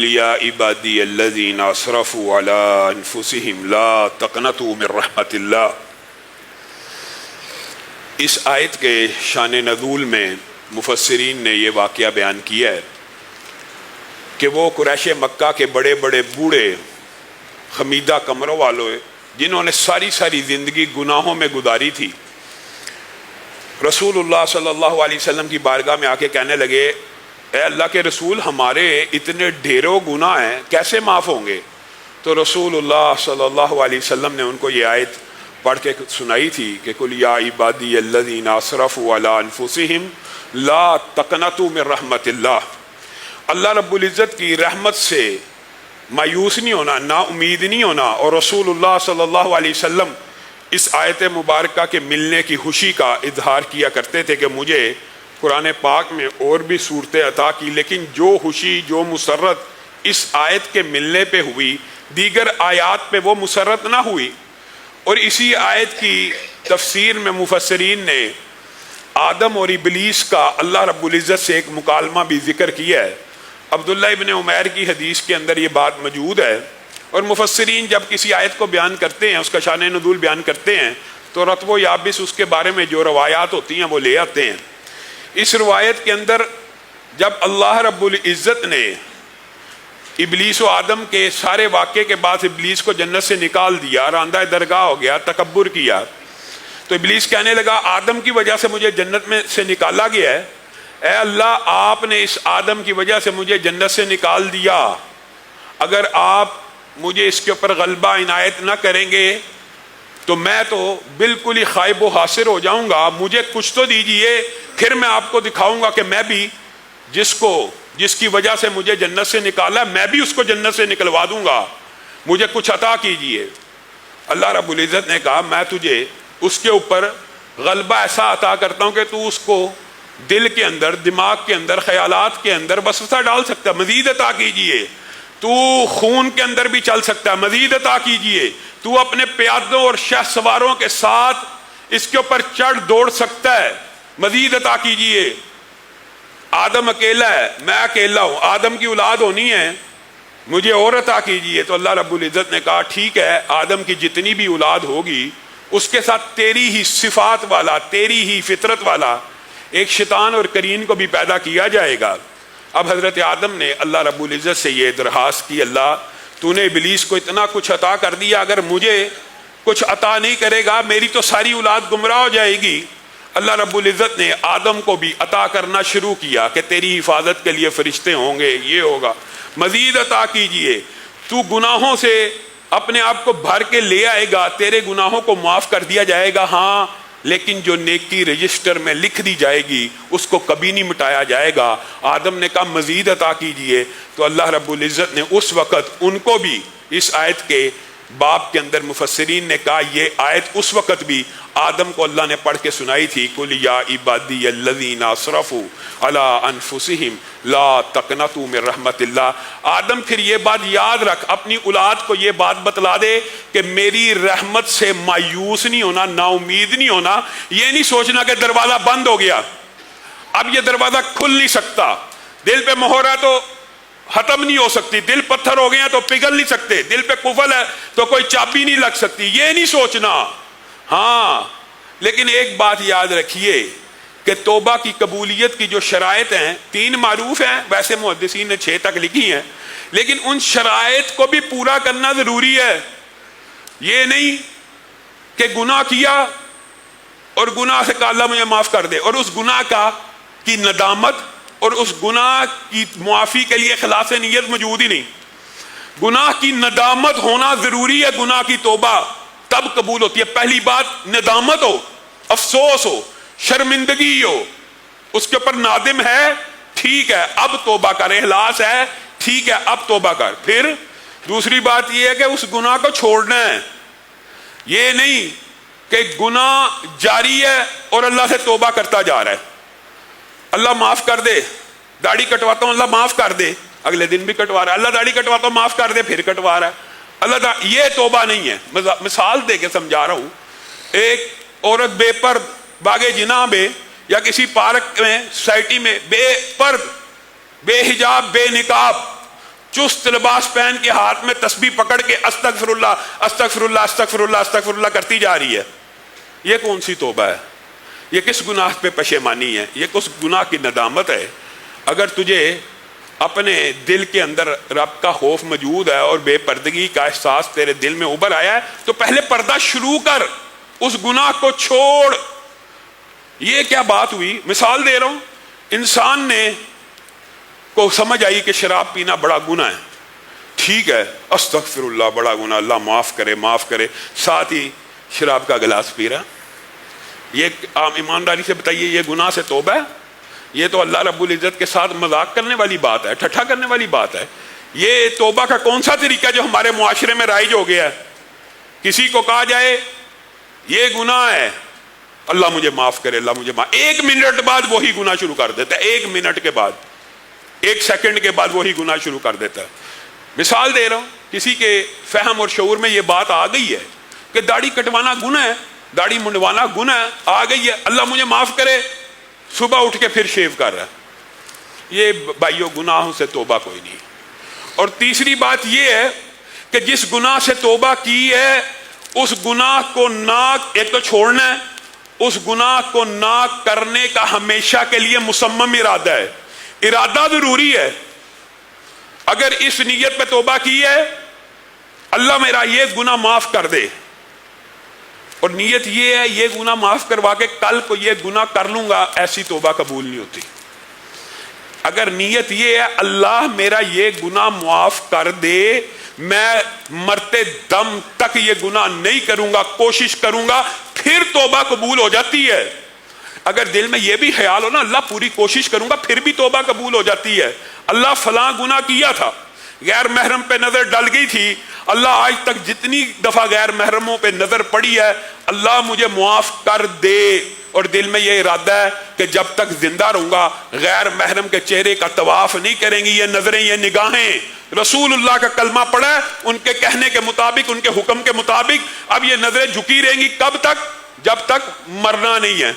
قل یا عبادی الذین اسرفوا علی انفسہم لا تقنطوا من رحمت اللہ۔ اس آیت کے شان نزول میں مفسرین نے یہ واقعہ بیان کیا ہے کہ وہ قریش مکہ کے بڑے بڑے بوڑھے خمیدہ کمروں والوں جنہوں نے ساری زندگی گناہوں میں گزاری تھی، رسول اللہ صلی اللہ علیہ وسلم کی بارگاہ میں آ کے کہنے لگے اے اللہ کے رسول، ہمارے اتنے ڈھیروں گناہ ہیں، کیسے معاف ہوں گے؟ تو رسول اللہ صلی اللہ علیہ وسلم نے ان کو یہ آیت پڑھ کے سنائی تھی کہ قل یا عبادی الذین اسرفوا علی انفسہم لا تقنطوا من رحمت اللہ۔ اللہ رب العزت کی رحمت سے مایوس نہیں ہونا، نا امید نہیں ہونا، اور رسول اللہ صلی اللہ علیہ وسلم اس آیت مبارکہ کے ملنے کی خوشی کا اظہار کیا کرتے تھے کہ مجھے قرآن پاک میں اور بھی صورتیں عطا کی، لیکن جو خوشی جو مسرت اس آیت کے ملنے پہ ہوئی دیگر آیات پہ وہ مسرت نہ ہوئی۔ اور اسی آیت کی تفسیر میں مفسرین نے آدم اور ابلیس کا اللہ رب العزت سے ایک مکالمہ بھی ذکر کیا ہے۔ عبداللہ ابن عمیر کی حدیث کے اندر یہ بات موجود ہے، اور مفسرین جب کسی آیت کو بیان کرتے ہیں، اس کا شان نزول بیان کرتے ہیں، تو رطب و یابس اس کے بارے میں جو روایات ہوتی ہیں وہ لے آتے ہیں۔ اس روایت کے اندر جب اللہ رب العزت نے ابلیس و آدم کے سارے واقعے کے بعد ابلیس کو جنت سے نکال دیا، راندہ درگاہ ہو گیا، تکبر کیا، تو ابلیس کہنے لگا آدم کی وجہ سے مجھے جنت میں سے نکالا گیا ہے، اے اللہ آپ نے اس آدم کی وجہ سے مجھے جنت سے نکال دیا، اگر آپ مجھے اس کے اوپر غلبہ عنایت نہ کریں گے تو میں تو بالکل ہی خائب و حاصر ہو جاؤں گا، مجھے کچھ تو دیجئے، پھر میں آپ کو دکھاؤں گا کہ میں بھی جس کی وجہ سے مجھے جنت سے نکالا میں بھی اس کو جنت سے نکلوا دوں گا، مجھے کچھ عطا کیجئے۔ اللہ رب العزت نے کہا میں تجھے اس کے اوپر غلبہ ایسا عطا کرتا ہوں کہ تو اس کو دل کے اندر، دماغ کے اندر، خیالات کے اندر وسوسہ ڈال سکتا ہے، مزید عطا کیجئے، تو خون کے اندر بھی چل سکتا ہے، مزید عطا کیجئے، تو اپنے پیادوں اور شہ سواروں کے ساتھ اس کے اوپر چڑھ دوڑ سکتا ہے، مزید عطا کیجئے۔ آدم اکیلا ہے، میں اکیلا ہوں، آدم کی اولاد ہونی ہے، مجھے اور عطا کیجئے۔ تو اللہ رب العزت نے کہا ٹھیک ہے، آدم کی جتنی بھی اولاد ہوگی اس کے ساتھ تیری ہی صفات والا، تیری ہی فطرت والا ایک شیطان اور کرین کو بھی پیدا کیا جائے گا۔ اب حضرت آدم نے اللہ رب العزت سے یہ درخواست کی، اللہ تو نے ابلیس کو اتنا کچھ عطا کر دیا، اگر مجھے کچھ عطا نہیں کرے گا میری تو ساری اولاد گمراہ ہو جائے گی۔ اللہ رب العزت نے آدم کو بھی عطا کرنا شروع کیا کہ تیری حفاظت کے لیے فرشتے ہوں گے، یہ ہوگا، مزید عطا کیجئے، تو گناہوں سے اپنے آپ کو بھر کے لے آئے گا، تیرے گناہوں کو معاف کر دیا جائے گا، ہاں لیکن جو نیکی رجسٹر میں لکھ دی جائے گی اس کو کبھی نہیں مٹایا جائے گا۔ آدم نے کہا مزید عطا کیجئے، تو اللہ رب العزت نے اس وقت ان کو بھی اس آیت کے باب کے اندر مفسرین نے کہا یہ آیت اس وقت بھی آدم کو اللہ نے پڑھ کے سنائی تھی، قل یا عبادی الذین اسرفوا علی انفسہم لا تقنطوا من رحمت اللہ۔ آدم پھر یہ بات یاد رکھ، اپنی اولاد کو یہ بات بتلا دے کہ میری رحمت سے مایوس نہیں ہونا، نا امید نہیں ہونا، یہ نہیں سوچنا کہ دروازہ بند ہو گیا، اب یہ دروازہ کھل نہیں سکتا، دل پہ مہر ہے تو ختم نہیں ہو سکتی، دل پتھر ہو گئے ہیں تو پگھل نہیں سکتے، دل پہ قفل ہے تو کوئی چابی نہیں لگ سکتی، یہ نہیں سوچنا۔ ہاں لیکن ایک بات یاد رکھیے کہ توبہ کی قبولیت کی جو شرائط ہیں 3 معروف ہیں، ویسے محدثین نے 6 تک لکھی ہیں، لیکن ان شرائط کو بھی پورا کرنا ضروری ہے۔ یہ نہیں کہ گناہ کیا اور گناہ سے کہا اللہ مجھے معاف کر دے، اور اس گناہ کی ندامت اور اس گناہ کی معافی کے لیے اخلاص نیت موجود ہی نہیں۔ گناہ کی ندامت ہونا ضروری ہے، گناہ کی توبہ تب قبول ہوتی ہے۔ پہلی بات ندامت ہو، افسوس ہو، شرمندگی ہو، اس کے اوپر نادم ہے، ٹھیک ہے اب توبہ کر، اخلاص ہے، ٹھیک ہے اب توبہ کر۔ پھر دوسری بات یہ ہے کہ اس گناہ کو چھوڑنا ہے، یہ نہیں کہ گناہ جاری ہے اور اللہ سے توبہ کرتا جا رہا ہے، اللہ معاف کر دے، داڑھی کٹواتا ہوں اللہ معاف کر دے، اگلے دن بھی کٹوا رہا ہے، اللہ داڑھی کٹواتا ہوں معاف کر دے، پھر کٹوا رہا ہے، یہ توبہ نہیں ہے۔ مثال دے کے سمجھا رہا ہوں، ایک عورت بے پرد باغ جناح میں یا کسی پارک میں سوسائٹی میں بے پرد، بے حجاب، بے نقاب چست لباس پہن کے ہاتھ میں تسبیح پکڑ کے استغفر اللہ استغفر اللہ استغفر اللہ استغفر اللہ کرتی جا رہی ہے. یہ کون سی توبہ ہے؟ یہ کس گناہ پہ پشیمانی ہے؟ یہ کس گناہ کی ندامت ہے؟ اگر تجھے اپنے دل کے اندر رب کا خوف موجود ہے اور بے پردگی کا احساس تیرے دل میں ابھر آیا ہے تو پہلے پردہ شروع کر، اس گناہ کو چھوڑ. یہ کیا بات ہوئی؟ مثال دے رہا ہوں. انسان نے کو سمجھ آئی کہ شراب پینا بڑا گناہ ہے، ٹھیک ہے، استغفر اللہ بڑا گناہ، اللہ معاف کرے معاف کرے، ساتھ ہی شراب کا گلاس پی رہا. یہ عام ایمانداری سے بتائیے، یہ گناہ سے توبہ ہے؟ یہ تو اللہ رب العزت کے ساتھ مذاق کرنے والی بات ہے، ٹھٹھا کرنے والی بات ہے. یہ توبہ کا کون سا طریقہ جو ہمارے معاشرے میں رائج ہو گیا ہے؟ کسی کو کہا جائے یہ گناہ ہے، اللہ مجھے معاف کرے، اللہ مجھے معاف، 1 منٹ بعد وہی گناہ شروع کر دیتا ہے. 1 منٹ کے بعد، 1 سیکنڈ کے بعد وہی گناہ شروع کر دیتا ہے. مثال دے رہا ہوں، کسی کے فہم اور شعور میں یہ بات آ گئی ہے کہ داڑھی کٹوانا گناہ ہے، داڑھی منڈوانا گناہ ہے، آ گئی ہے، اللہ مجھے معاف کرے، صبح اٹھ کے پھر شیو کر رہا ہے. یہ بھائیو گناہوں سے توبہ کوئی نہیں. اور تیسری بات یہ ہے کہ جس گناہ سے توبہ کی ہے اس گناہ کو نہ ایک تو چھوڑنا ہے، اس گناہ کو نہ کرنے کا ہمیشہ کے لیے مصمم ارادہ ہے. ارادہ ضروری ہے. اگر اس نیت پہ توبہ کی ہے اللہ میرا یہ گناہ معاف کر دے، اور نیت یہ ہے یہ گناہ معاف کروا کے کل کو یہ گناہ کر لوں گا، ایسی توبہ قبول نہیں ہوتی. اگر نیت یہ ہے اللہ میرا یہ گناہ معاف کر دے، میں مرتے دم تک یہ گناہ نہیں کروں گا، کوشش کروں گا، پھر توبہ قبول ہو جاتی ہے. اگر دل میں یہ بھی خیال ہو نا اللہ پوری کوشش کروں گا، پھر بھی توبہ قبول ہو جاتی ہے. اللہ فلاں گناہ کیا تھا، غیر محرم پہ نظر ڈل گئی تھی، اللہ آج تک جتنی دفعہ غیر محرموں پہ نظر پڑی ہے اللہ مجھے معاف کر دے، اور دل میں یہ ارادہ ہے کہ جب تک زندہ رہوں گا غیر محرم کے چہرے کا طواف نہیں کریں گی یہ نظریں، یہ نگاہیں. رسول اللہ کا کلمہ پڑھا ہے، ان کے کہنے کے مطابق، ان کے حکم کے مطابق اب یہ نظریں جھکی رہیں گی. کب تک؟ جب تک مرنا نہیں ہے.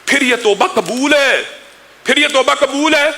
پھر یہ توبہ قبول ہے، پھر یہ توبہ قبول ہے.